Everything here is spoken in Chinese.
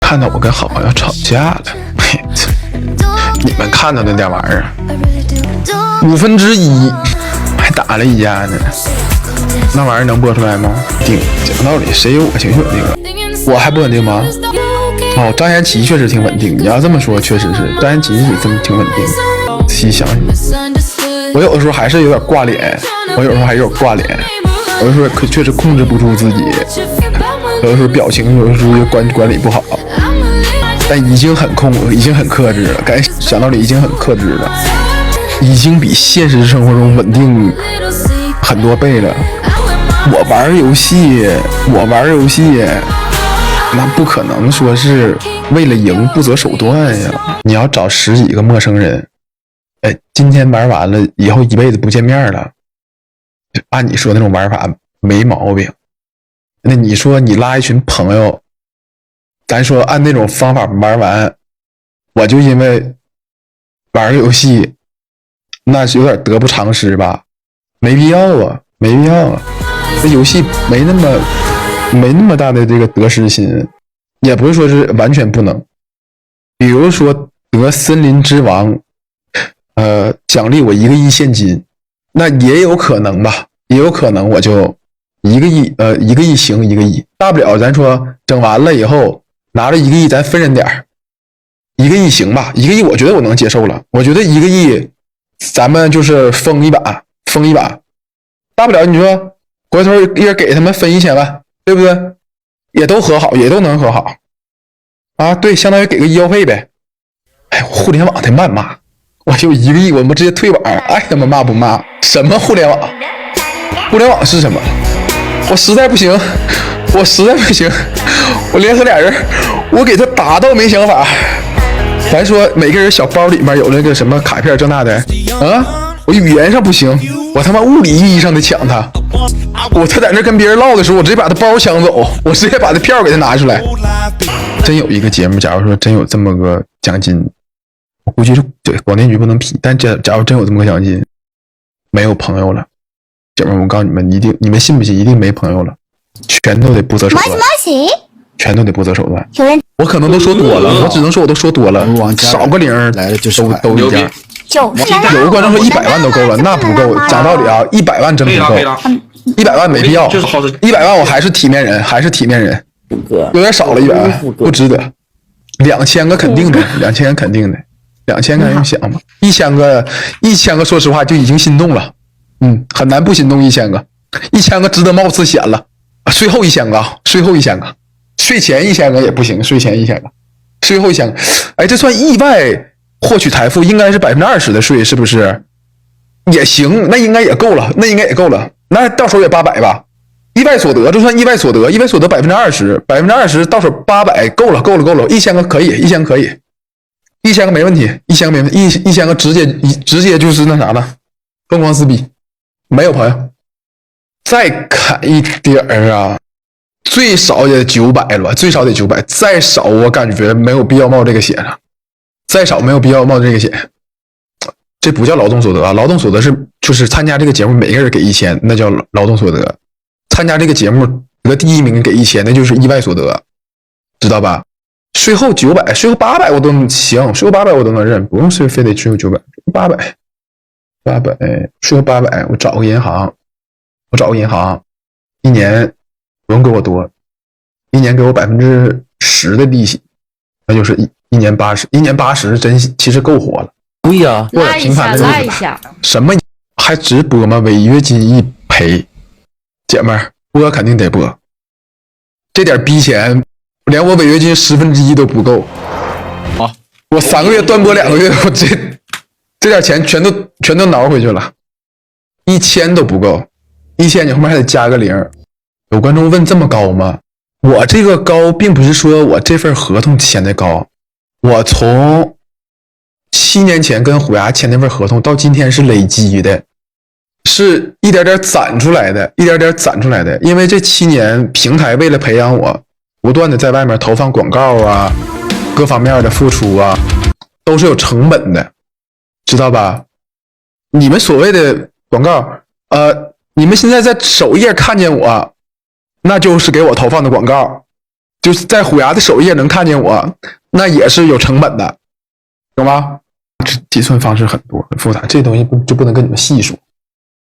看到我跟好朋友吵架了，你们看到那点玩意儿1/5还打了一架呢，那玩意儿能播出来吗？讲道理，谁有我情绪稳定啊？我还不稳定吗？哦，张延齐确实挺稳定，你要这么说，确实是张延齐挺稳定。细想想，我有的时候还是有点挂脸，有的时候确实控制不住自己，有的时候表情有的时候管理不好，但已经很克制了。讲道理，已经很克制了，已经比现实生活中稳定很多倍了。我玩游戏，那不可能说是为了赢不择手段呀！你要找10几个陌生人，今天玩完了，以后一辈子不见面了。按你说那种玩法没毛病。那你说你拉一群朋友，咱说按那种方法玩完，我就因为玩个游戏，那是有点得不偿失吧？没必要啊。这游戏没那么大的这个得失心，也不是说是完全不能。比如说得森林之王，奖励我1个亿现金，那也有可能吧，也有可能我就1个亿，1个亿行1个亿，大不了咱说整完了以后拿着1个亿咱分人点，1个亿行吧，1个亿我觉得我能接受了，我觉得1个亿咱们就是封一把，大不了你说回头一人给他们分1000万，对不对？也都和好，也都能和好啊。对，相当于给个医药费呗。互联网的谩骂，我就1个亿，我们直接退网，爱他们骂不骂？什么互联网？互联网是什么？我实在不行，我联合俩人，我给他打到没想法。咱说每个人小包里面有那个什么卡片这那的啊，我语言上不行，我他妈物理意义上得抢他。他在那跟别人唠的时候，我直接把他包抢走，我直接把他票给他拿出来。真有一个节目，假如说真有这么个奖金，我估计是对广电局不能批，但假如真有这么个奖金，没有朋友了，姐妹们，我告诉你们，你们信不信？一定没朋友了，全都得不择手段，全都得不择手段。我可能都说多了，我只能说我都说多了，少个零来了就是都一件。有个观众说100万都够了，那不够。讲道理啊，100万真不够，100万没必要，100万我还是体面人，有点少了100万，不值得。2000个肯定的，2000个用想吧，1000个说实话就已经心动了，很难不心动1000个，1000个值得冒次险了。税后1000个，税前1000个也不行，税前1000个，税后1000个，这算意外获取财富应该是20%的税，是不是？也行，那应该也够了，那到手也800吧。意外所得，就算意外所得20%，20%到手800，够了，1000个可以，1000个没问题，1000个直接就是那啥了，疯狂撕逼，没有朋友。再砍一点啊，最少也900了吧，再少我感觉没有必要冒这个险了。这不叫劳动所得啊，劳动所得就是参加这个节目每个人给1000，那叫劳动所得。参加这个节目得第1名给1000，那就是意外所得，知道吧？税后900，税后800我都行，税后800我都能认，不用非得税后900，800，税后800，我找个银行，一年不用给我多，一年给我10%的利息，那就是一年80，真其实够活了。对呀，拉一下，什么还直播吗？违约金一赔，姐们儿播肯定得播，这点逼钱，连我违约金1/10都不够。好，我3个月断播2个月，我这点钱全都挠回去了，1000都不够，1000你后面还得加个0。有观众问这么高吗？我这个高并不是说我这份合同签的高，我从7年前跟虎牙签那份合同到今天是累积的，是一点点攒出来的，因为这7年平台为了培养我，不断的在外面投放广告啊，各方面的付出啊，都是有成本的，知道吧？你们所谓的广告，你们现在在首页看见我，那就是给我投放的广告，就是在虎牙的首页能看见我，那也是有成本的，懂吗？这计算方式很多很复杂，这东西就不能跟你们细说。